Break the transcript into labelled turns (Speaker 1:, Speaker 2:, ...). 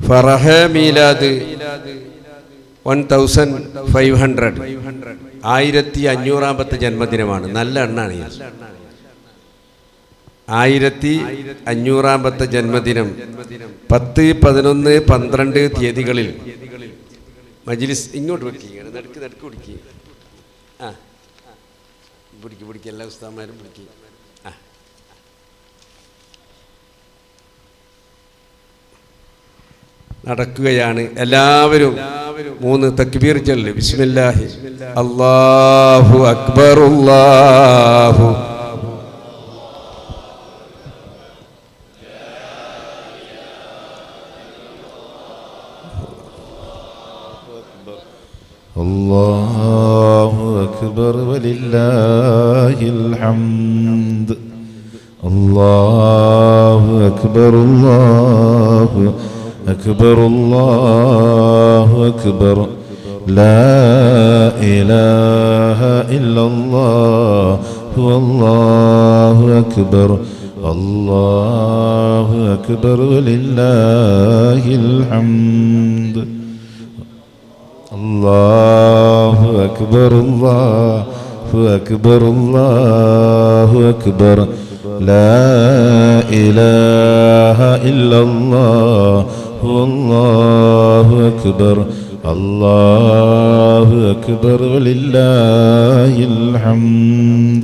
Speaker 1: ഫറഹ മീലാദ് 1500 1500 ജന്മദിനമാണ്. നല്ല എണ്ണാണ്. 1500 ജന്മദിനം 10, 11, 12 തീയതികളിൽ മജ്ലിസ് ഇങ്ങോട്ട് വെക്കുകയാണ്. നടുക്ക് പിടിക്കുക. പിടിക്കുക എല്ലാ ഉസ്താദന്മാരും പിടിക്കുക. നടക്കുകയാണ്. എല്ലാവരും 3 തക്ബീർ ചൊല്ല്. ബിസ്മില്ലാഹി അല്ലാഹു അക്ബർ അല്ലാഹു
Speaker 2: അല്ലാഹു അക്ബർ വലില്ലാഹിൽ ഹംദ്. അല്ലാഹു അക്ബർ അല്ലാഹു أكبر الله أكبر لا إله إلا الله والله أكبر الله أكبر ولله الحمد. الله أكبر الله أكبر الله أكبر لا إله إلا الله والله أكبر الله أكبر ولله الحمد.